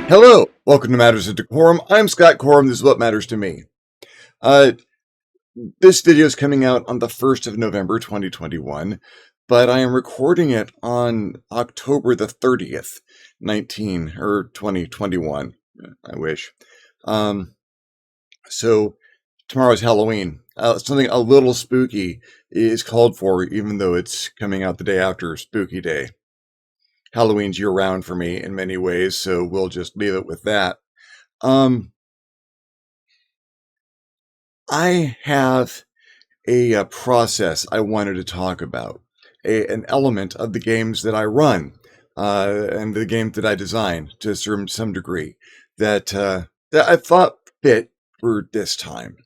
Hello, welcome to Matters of DeCorum. I'm Scott Corum. This is what matters to me. Uh, this video is coming out on the 1st of November, 2021, but I am recording it on October the 30th, 2021. I wish. So tomorrow's Halloween. Something a little spooky is called for, even though it's coming out the day after Spooky Day. Halloween's year-round for me in many ways, so we'll just leave it with that. I have a process I wanted to talk about, an element of the games that I run, and the game that I design to some degree, that I thought fit for this time.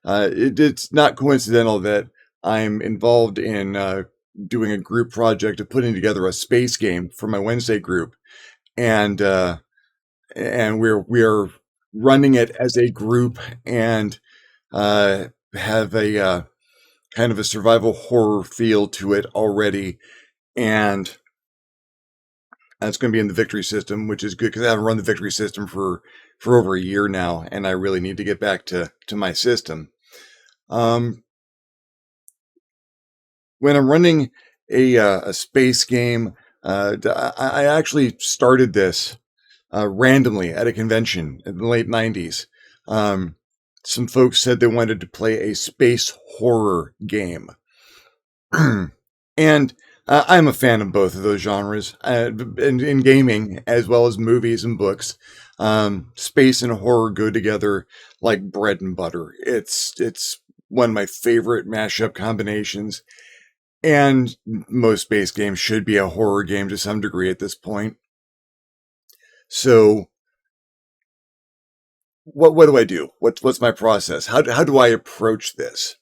It's not coincidental that I'm involved in doing a group project of putting together a space game for my Wednesday group, and we're running it as a group and have a kind of a survival horror feel to it already, and it's going to be in the victory system, which is good because I haven't run the victory system for over a year now, and I really need to get back to my system. When I'm running a space game, I actually started this randomly at a convention in the late 90s. Some folks said they wanted to play a space horror game. And I'm a fan of both of those genres, in gaming as well as movies and books. Space and horror go together like bread and butter. It's one of my favorite mashup combinations. And most space games should be a horror game to some degree at this point. So what do I do? What's my process? How do I approach this?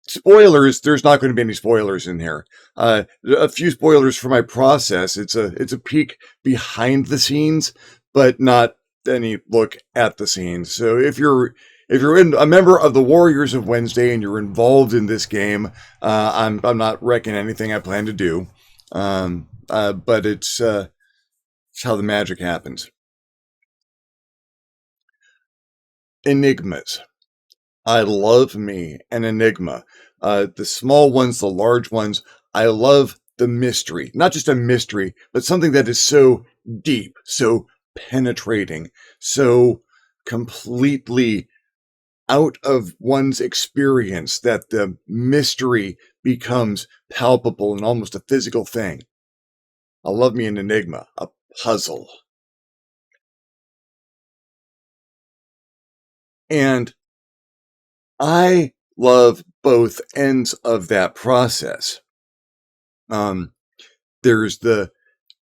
Spoilers, there's not going to be any spoilers in here. A few spoilers for my process. It's a peek behind the scenes, but not any look at the scenes. So if you're a member of the Warriors of Wednesday and you're involved in this game, I'm not wrecking anything I plan to do. But it's how the magic happens. Enigmas. I love me an enigma. The small ones, the large ones. I love the mystery. Not just a mystery, but something that is so deep, so penetrating, so completely out of one's experience that the mystery becomes palpable and almost a physical thing. I love me an enigma, a puzzle. And I love both ends of that process. There's the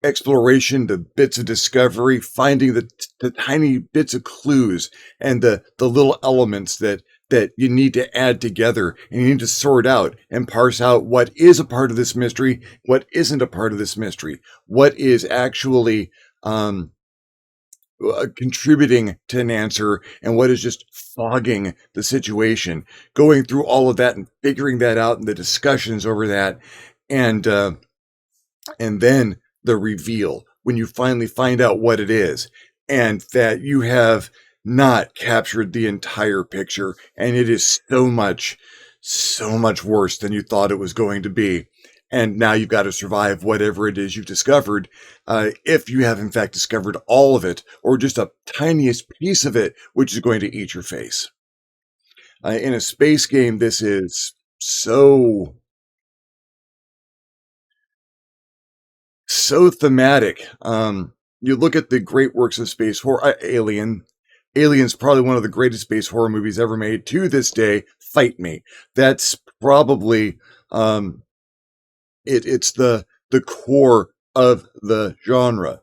exploration, the bits of discovery, finding the tiny bits of clues and the little elements that you need to add together, and you need to sort out and parse out what is a part of this mystery, what isn't a part of this mystery, what is actually contributing to an answer, and what is just fogging the situation. Going through all of that and figuring that out, and the discussions over that, and then the reveal when you finally find out what it is, and that you have not captured the entire picture, and it is so much worse than you thought it was going to be. And now you've got to survive whatever it is you've discovered, if you have in fact discovered all of it, or just a tiniest piece of it, which is going to eat your face. In a space game, this is so thematic. You look at the great works of space horror. Alien's probably one of the greatest space horror movies ever made to this day. Fight me. That's probably it's the core of the genre.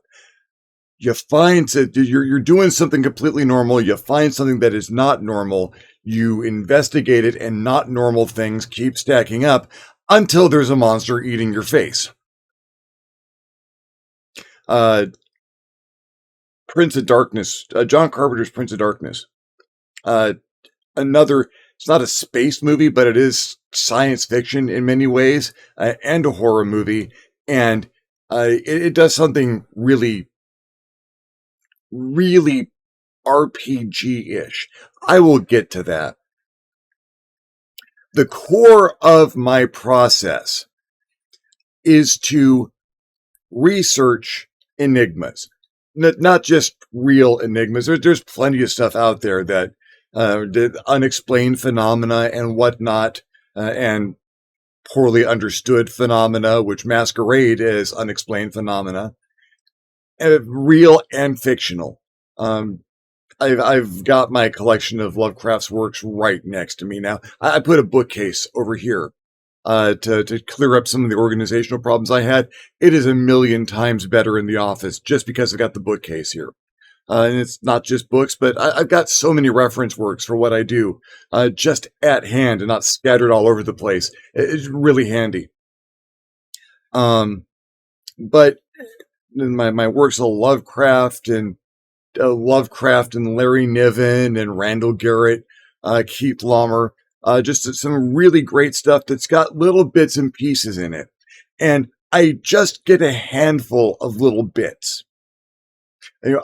You find that you're doing something completely normal. You find something that is not normal. You investigate it, and not normal things keep stacking up until there's a monster eating your face. Prince of Darkness, John Carpenter's Prince of Darkness. Another, it's not a space movie, but it is science fiction in many ways, and a horror movie. And It does something really, really RPG-ish. I will get to that. The core of my process is to research enigmas, not just real enigmas. There's plenty of stuff out there that unexplained phenomena and whatnot, and poorly understood phenomena, which masquerade as unexplained phenomena, real and fictional. I've got my collection of Lovecraft's works right next to me now. I put a bookcase over here to clear up some of the organizational problems I had. It is a million times better in the office just because I got the bookcase here. And it's not just books, but I've got so many reference works for what I do, just at hand and not scattered all over the place. It's really handy. But my works of Lovecraft and Larry Niven and Randall Garrett, Keith Laumer, just some really great stuff that's got little bits and pieces in it. And I just get a handful of little bits.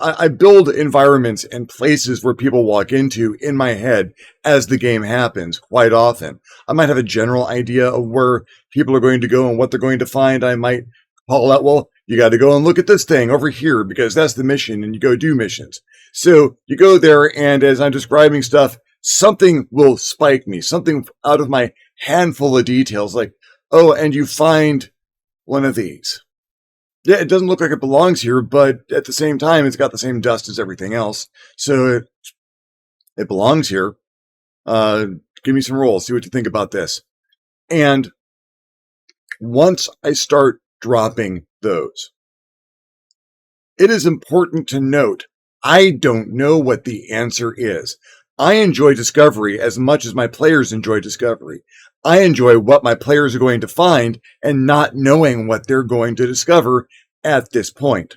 I build environments and places where people walk into in my head as the game happens quite often. I might have a general idea of where people are going to go and what they're going to find. I might call out, well, you got to go and look at this thing over here because that's the mission, and you go do missions. So you go there, and as I'm describing stuff, something will spike me, something out of my handful of details, like, oh, and you find one of these. Yeah, it doesn't look like it belongs here, but at the same time, it's got the same dust as everything else. So it belongs here. Give me some rolls. See what you think about this. And once I start dropping those, it is important to note, I don't know what the answer is. I enjoy discovery as much as my players enjoy discovery. I enjoy what my players are going to find and not knowing what they're going to discover at this point,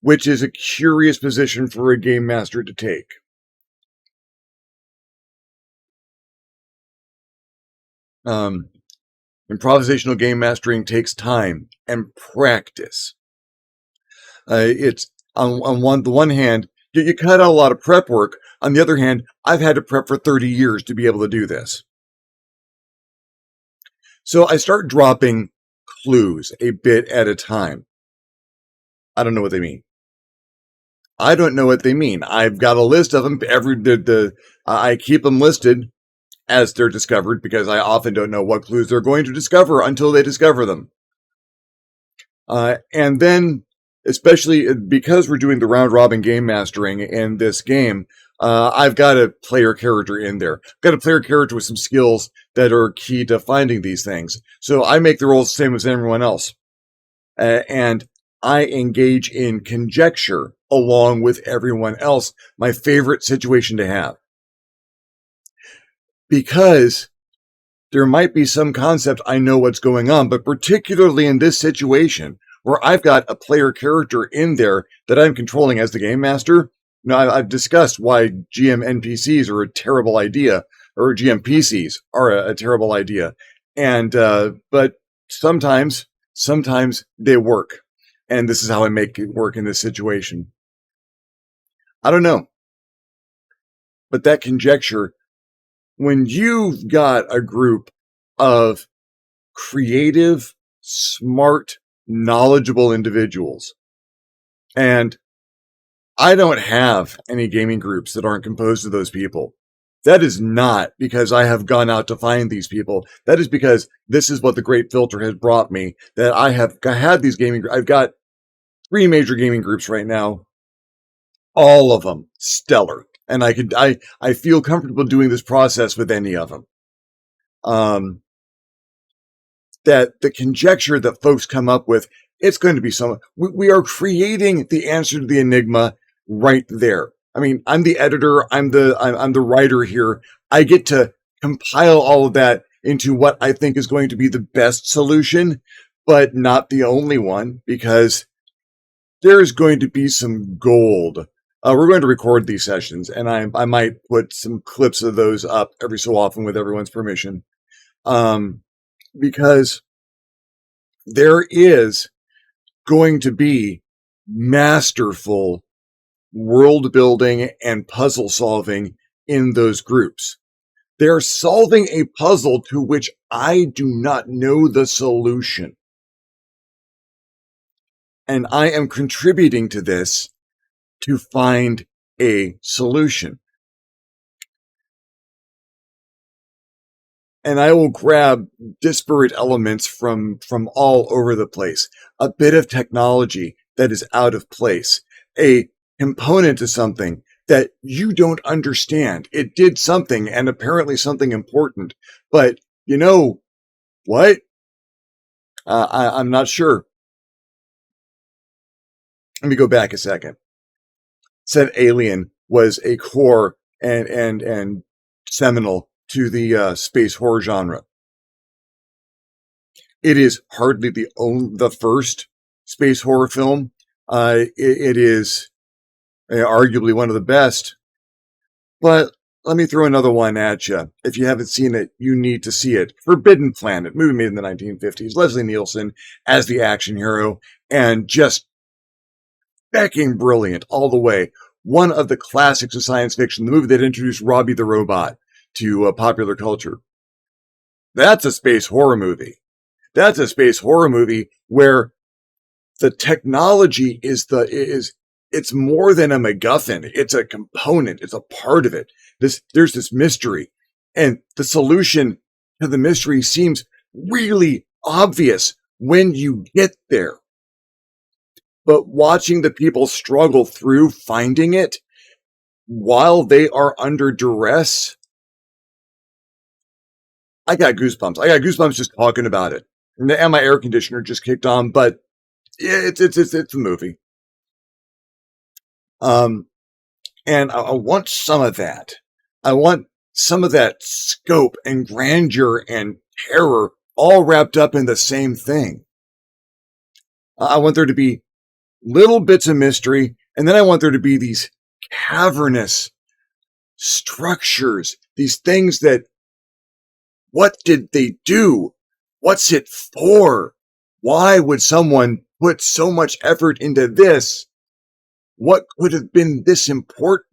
which is a curious position for a game master to take. Improvisational game mastering takes time and practice. It's on the one hand, you cut out a lot of prep work. On the other hand, I've had to prep for 30 years to be able to do this. So I start dropping clues a bit at a time. I don't know what they mean. I don't know what they mean. I've got a list of them. I keep them listed as they're discovered because I often don't know what clues they're going to discover until they discover them. And then, especially because we're doing the round robin game mastering in this game, I've got a player character in there. I've got a player character with some skills that are key to finding these things. So I make the rolls the same as everyone else. And I engage in conjecture along with everyone else. My favorite situation to have. Because there might be some concept I know what's going on, but particularly in this situation where I've got a player character in there that I'm controlling as the game master. Now, I've discussed why GM NPCs are a terrible idea, or GM PCs are a terrible idea. And, but sometimes they work. And this is how I make it work in this situation. I don't know. But that conjecture, when you've got a group of creative, smart, knowledgeable individuals, and I don't have any gaming groups that aren't composed of those people. That is not because I have gone out to find these people. That is because this is what the Great Filter has brought me, that I have had these gaming groups. I've got 3 major gaming groups right now. All of them stellar. And I feel comfortable doing this process with any of them. That the conjecture that folks come up with, it's going to be we are creating the answer to the enigma right there. I mean, I'm the editor, I'm the writer here. I get to compile all of that into what I think is going to be the best solution, but not the only one, because there's going to be some gold. We're going to record these sessions, and I might put some clips of those up every so often with everyone's permission. Because there is going to be masterful world building and puzzle solving in those groups. They're solving a puzzle to which I do not know the solution. And I am contributing to this to find a solution. And I will grab disparate elements from all over the place. A bit of technology that is out of place. A component to something that you don't understand. It did something, and apparently something important. But you know what? I'm not sure. Let me go back a second. Said Alien was a core and seminal to the space horror genre. It is hardly the first space horror film. It is arguably one of the best. But let me throw another one at you. If you haven't seen it, you need to see it. Forbidden Planet, movie made in the 1950s. Leslie Nielsen as the action hero, and just fucking brilliant all the way. One of the classics of science fiction, the movie that introduced Robbie the Robot to popular culture. That's a space horror movie. That's a space horror movie where the technology it's more than a MacGuffin. It's a component. It's a part of it. There's this mystery, and the solution to the mystery seems really obvious when you get there. But watching the people struggle through finding it while they are under duress, I got goosebumps. I got goosebumps just talking about it. And my air conditioner just kicked on, but it's a movie. And I want some of that. I want some of that scope and grandeur and terror all wrapped up in the same thing. I want there to be little bits of mystery, and then I want there to be these cavernous structures, these things that, what did they do? What's it for? Why would someone put so much effort into this? What could have been this important?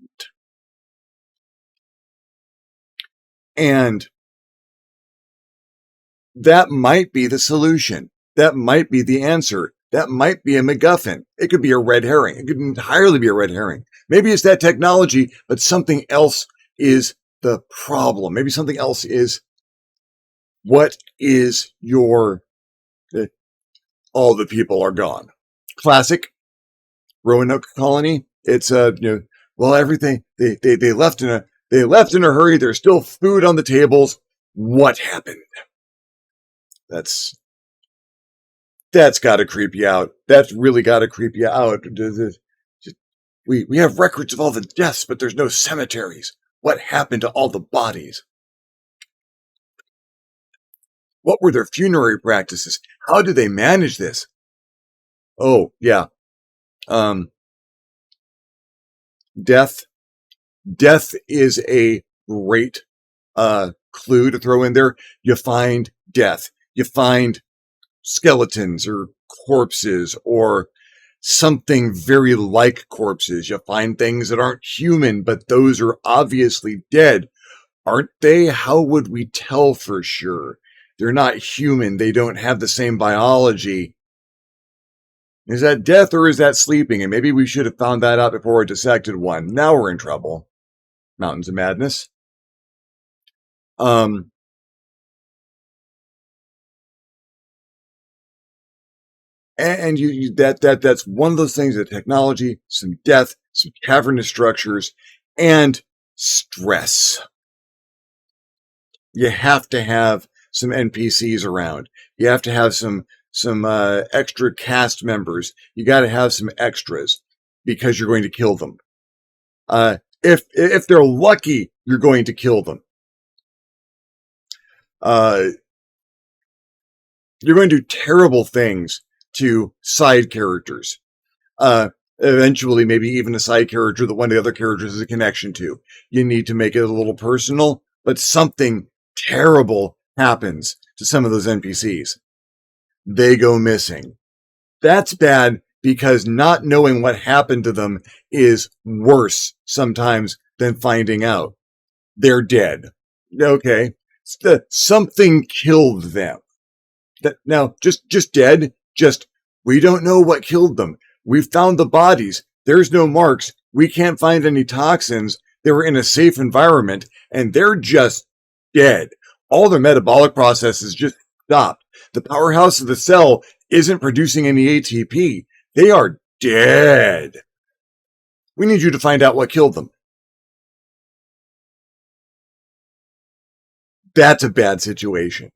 And that might be the solution. That might be the answer. That might be a MacGuffin. It could be a red herring. It could entirely be a red herring. Maybe it's that technology, but something else is the problem. Maybe something else is, what is your, all the people are gone. Classic Roanoke colony. It's well, everything they left in a hurry. There's still food on the tables. What happened? That's got to creep you out. That's really got to creep you out. We have records of all the deaths, but there's no cemeteries. What happened to all the bodies? What were their funerary practices? How did they manage this? Oh, yeah. Death. Death is a great clue to throw in there. You find death. You find skeletons or corpses or something very like corpses. You find things that aren't human, but those are obviously dead. Aren't they? How would we tell for sure? They're not human. They don't have the same biology. Is that death or is that sleeping? And maybe we should have found that out before we dissected one. Now we're in trouble. Mountains of Madness. And that's one of those things, that technology, some death, some cavernous structures, and stress. You have to have some NPCs around. You have to have some extra cast members. You got to have some extras because you're going to kill them. If they're lucky, you're going to kill them. You're going to do terrible things to side characters. Eventually, maybe even a side character that one of the other characters has a connection to. You need to make it a little personal, but something terrible happens to some of those NPCs. They go missing. That's bad because not knowing what happened to them is worse sometimes than finding out they're dead. Okay. Something killed them. Now, just dead. Just we don't know what killed them. We've found the bodies. There's no marks. We can't find any toxins. They were in a safe environment, and they're just dead. All their metabolic processes just stopped. The powerhouse of the cell isn't producing any ATP. They are dead. We need you to find out what killed them. That's a bad situation.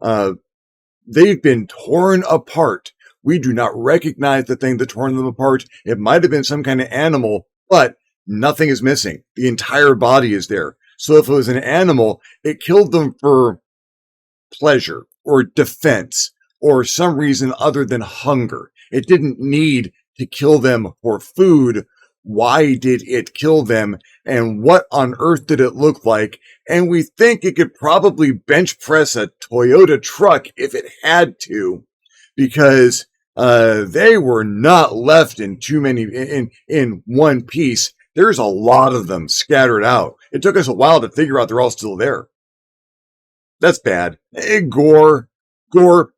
They've been torn apart. We do not recognize the thing that torn them apart. It might have been some kind of animal, but nothing is missing. The entire body is there. So if it was an animal, it killed them for pleasure or defense or some reason other than hunger. It didn't need to kill them for food. Why did it kill them? And what on earth did it look like? And we think it could probably bench press a Toyota truck if it had to, because they were not left in too many in one piece. There's a lot of them scattered out. It took us a while to figure out they're all still there. That's bad. Gore,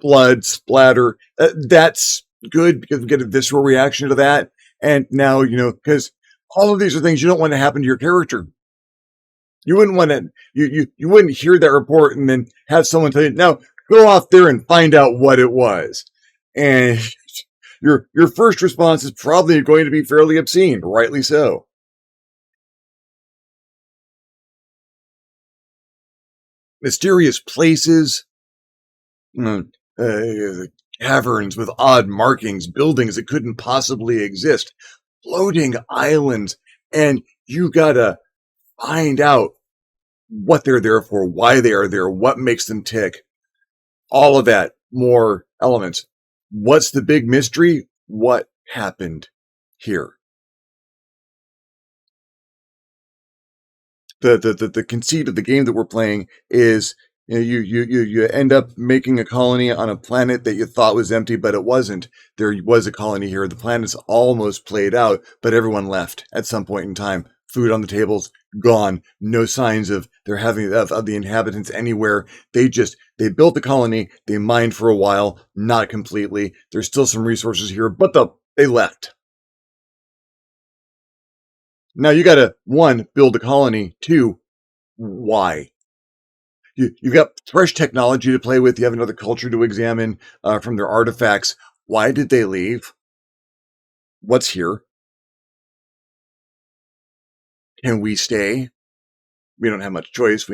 blood, splatter. That's good because we get a visceral reaction to that. And now, because all of these are things you don't want to happen to your character. You wouldn't want to, you wouldn't hear that report and then have someone tell you, now go off there and find out what it was. And your first response is probably going to be fairly obscene, rightly so. Mysterious places, caverns with odd markings, buildings that couldn't possibly exist, floating islands, and you gotta find out what they're there for, why they are there, what makes them tick. All of that, more elements. What's the big mystery? What happened here? The conceit of the game that we're playing is you end up making a colony on a planet that you thought was empty, but it wasn't. There was a colony here. The planet's almost played out, but everyone left at some point in time. Food on the tables, gone. No signs of the inhabitants anywhere. They built the colony. They mined for a while, not completely. There's still some resources here, but they left. Now you gotta, 1, build a colony. 2, why? You've got fresh technology to play with. You have another culture to examine from their artifacts. Why did they leave? What's here? Can we stay? We don't have much choice.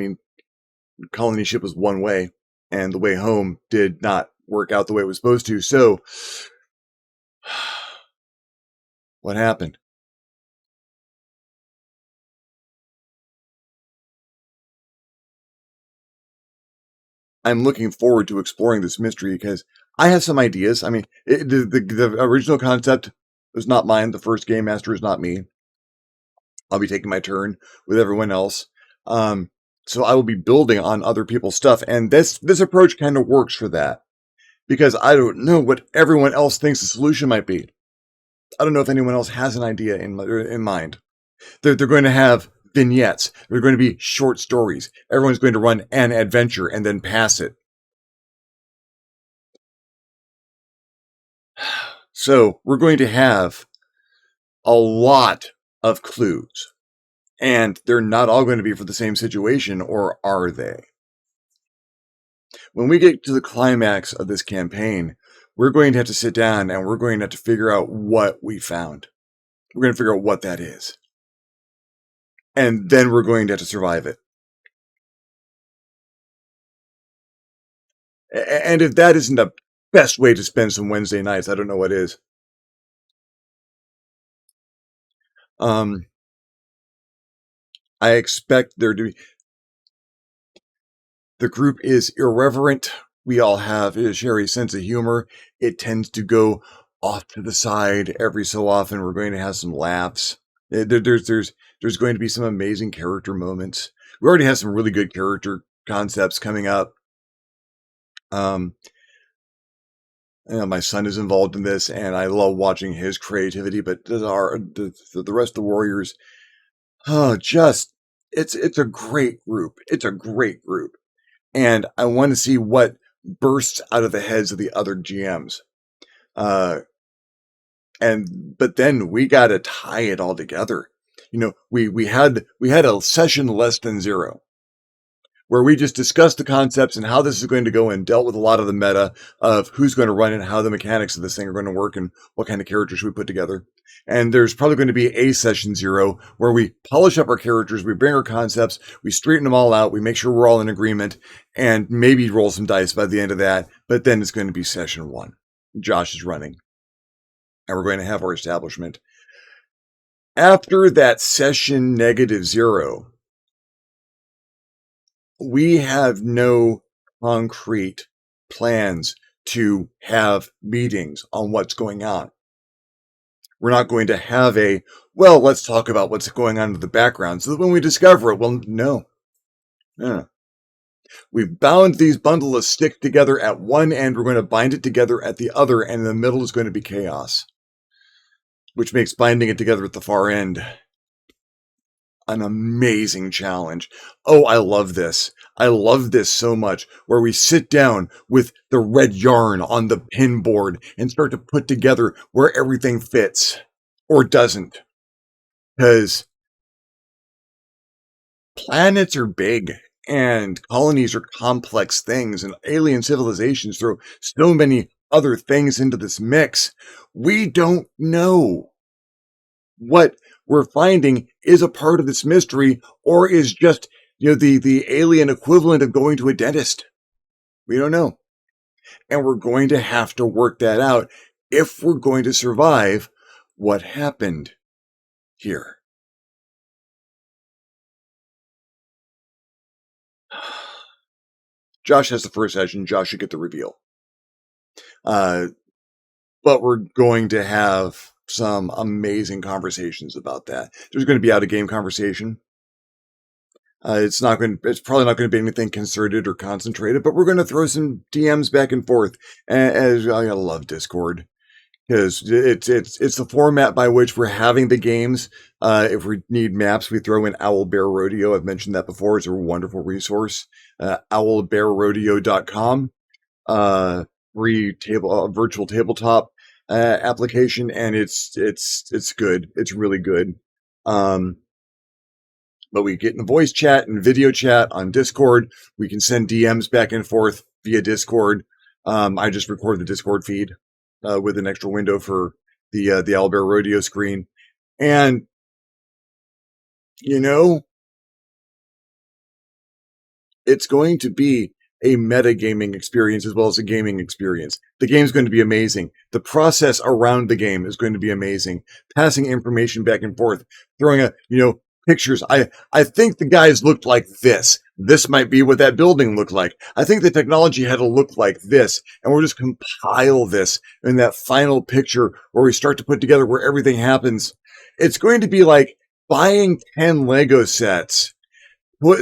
Colony ship was one way, and the way home did not work out the way it was supposed to. So, what happened? I'm looking forward to exploring this mystery because I have some ideas. I mean, the original concept was not mine. The first game master is not me. I'll be taking my turn with everyone else. So I will be building on other people's stuff. And this approach kind of works for that because I don't know what everyone else thinks the solution might be. I don't know if anyone else has an idea in mind. They're going to have vignettes. They're going to be short stories. Everyone's going to run an adventure and then pass it. So we're going to have a lot of clues. And they're not all going to be for the same situation, or are they? When we get to the climax of this campaign, we're going to have to sit down and we're going to have to figure out what we found. We're going to figure out what that is. And then we're going to have to survive it. And if that isn't the best way to spend some Wednesday nights, I don't know what is. I expect there to be... The group is irreverent. We all have a shared sense of humor. It tends to go off to the side every so often. We're going to have some laughs. There's going to be some amazing character moments. We already have some really good character concepts coming up. My son is involved in this, and I love watching his creativity. But the rest of the Warriors, oh, just it's a great group. It's a great group, and I want to see what bursts out of the heads of the other GMs. But then we got to tie it all together. We had a session less than zero where we just discussed the concepts and how this is going to go and dealt with a lot of the meta of who's going to run it and how the mechanics of this thing are going to work and what kind of characters should we put together. And there's probably going to be a session zero where we polish up our characters, we bring our concepts, we straighten them all out, we make sure we're all in agreement, and maybe roll some dice by the end of that. But then it's going to be session one. Josh is running. And we're going to have our establishment. After that session -0, we have no concrete plans to have meetings on what's going on. We're not going to have let's talk about what's going on in the background so that when we discover it, no. We've bound these bundles of sticks together at one end. We're going to bind it together at the other, and in the middle is going to be chaos, which makes binding it together at the far end an amazing challenge. Oh, I love this. I love this so much, where we sit down with the red yarn on the pin board and start to put together where everything fits or doesn't. Because planets are big and colonies are complex things, and alien civilizations throw so many other things into this mix. We don't know what we're finding is a part of this mystery or is just, the alien equivalent of going to a dentist. We don't know. And we're going to have to work that out if we're going to survive what happened here. Josh has the first session. Josh should get the reveal. But we're going to have some amazing conversations about that. There's going to be out-of-game conversation. It's probably not going to be anything concerted or concentrated, but we're going to throw some DMs back and forth. As I love Discord, because it's the format by which we're having the games. If we need maps, we throw in Owl Bear Rodeo. I've mentioned that before. It's a wonderful resource. owlbearrodeo.com. Free virtual tabletop application, and it's good. It's really good. But we get in the voice chat and video chat on Discord. We can send DMs back and forth via Discord. I just record the Discord feed with an extra window for the Owlbear Rodeo screen. And, it's going to be a metagaming experience as well as a gaming experience. The game's going to be amazing. The process around the game is going to be amazing. Passing information back and forth, throwing pictures. I think the guys looked like this. This might be what that building looked like. I think the technology had to look like this. And we'll just compile this in that final picture where we start to put together where everything happens. It's going to be like buying 10 Lego sets,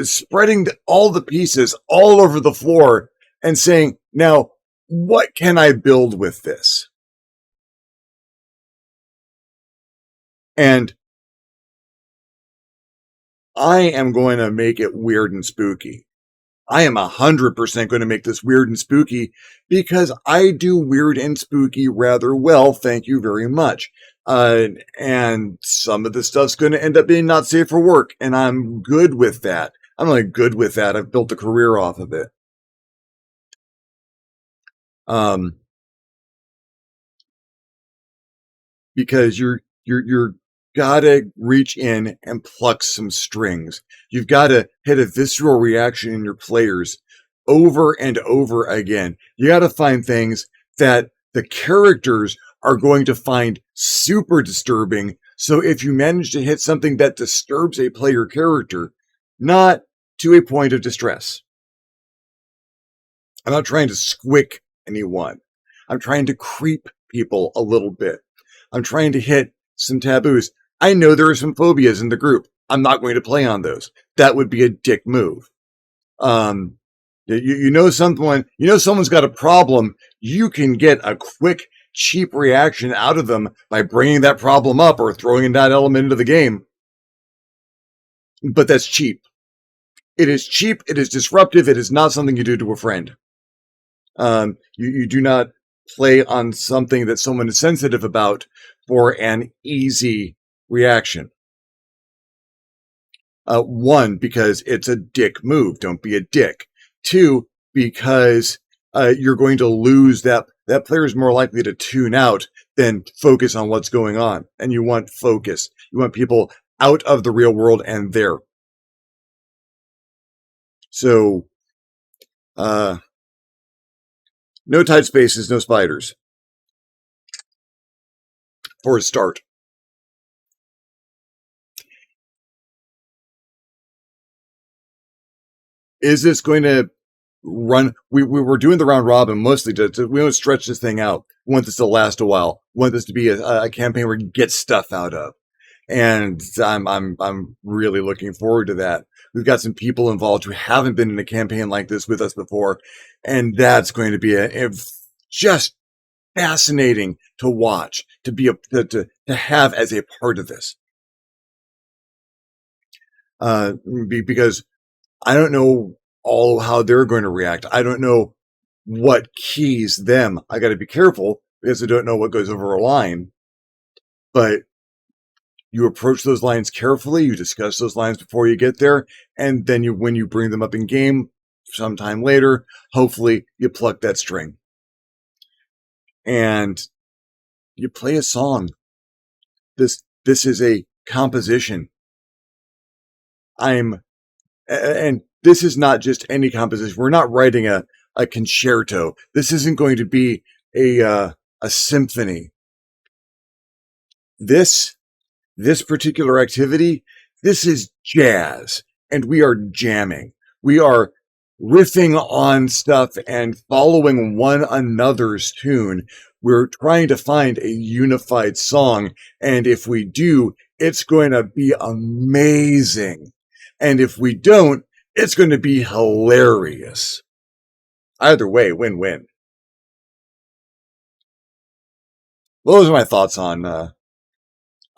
spreading all the pieces all over the floor and saying, now, what can I build with this? And I am going to make it weird and spooky. I am 100% going to make this weird and spooky because I do weird and spooky rather well. Thank you very much. And some of the stuff's going to end up being not safe for work, and I'm good with that. I'm like good with that. I've built a career off of it. Because you're gotta reach in and pluck some strings. You've got to hit a visceral reaction in your players over and over again. You got to find things that the characters are going to find super disturbing. So if you manage to hit something that disturbs a player character, not to a point of distress. I'm not trying to squick anyone. I'm trying to creep people a little bit. I'm trying to hit some taboos. I know there are some phobias in the group. I'm not going to play on those. That would be a dick move. You know someone, you know someone's got a problem. You can get a quick, cheap reaction out of them by bringing that problem up or throwing that element into the game. But that's cheap. It is cheap. It is disruptive. It is not something you do to a friend. You do not play on something that someone is sensitive about for an easy reaction. One, because it's a dick move. Don't be a dick. Two, because you're going to lose that player is more likely to tune out than focus on what's going on. And you want focus. You want people out of the real world and there. So, no tight spaces, no spiders. For a start. Is this going to run? We were doing the round robin mostly we want to stretch this thing out. We want this to last a while. We want this to be a campaign where we get stuff out of. And I'm really looking forward to that. We've got some people involved who haven't been in a campaign like this with us before, and that's going to be a just fascinating to watch, to be to have as a part of this. Because I don't know all how they're going to react. I don't know what keys them. I got to be careful because I don't know what goes over a line. But you approach those lines carefully. You discuss those lines before you get there. And then when you bring them up in game sometime later, hopefully you pluck that string. And you play a song. This is a composition. And this is not just any composition. We're not writing a concerto. This isn't going to be a symphony. This particular activity, this is jazz, and we are jamming. We are riffing on stuff and following one another's tune. We're trying to find a unified song, and if we do, it's going to be amazing. And if we don't, it's going to be hilarious. Either way, win-win. Well, those are my thoughts on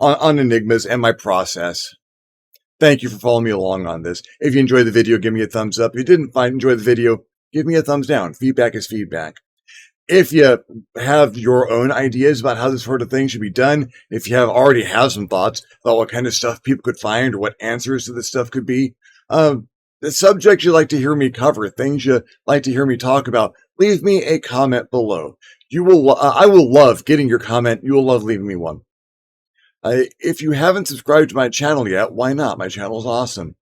Enigmas and my process. Thank you for following me along on this. If you enjoyed the video, give me a thumbs up. If you didn't enjoy the video, give me a thumbs down. Feedback is feedback. If you have your own ideas about how this sort of thing should be done, if you already have some thoughts about what kind of stuff people could find or what answers to this stuff could be, the subjects you'd like to hear me cover, things you'd like to hear me talk about, leave me a comment below. I will love getting your comment. You will love leaving me one. If you haven't subscribed to my channel yet, why not? My channel is awesome.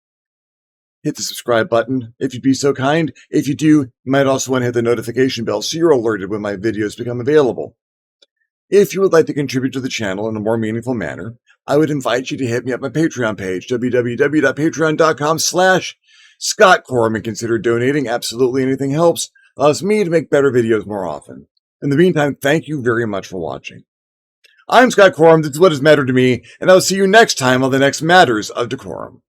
Hit the subscribe button if you'd be so kind. If you do, you might also want to hit the notification bell so you're alerted when my videos become available. If you would like to contribute to the channel in a more meaningful manner, I would invite you to hit me at my Patreon page, www.patreon.com/ScottCorum, and consider donating. Absolutely anything helps. Allows me to make better videos more often. In the meantime, thank you very much for watching. I'm Scott Corum, this is what has mattered to me, and I'll see you next time on the next Matters of DeCorum.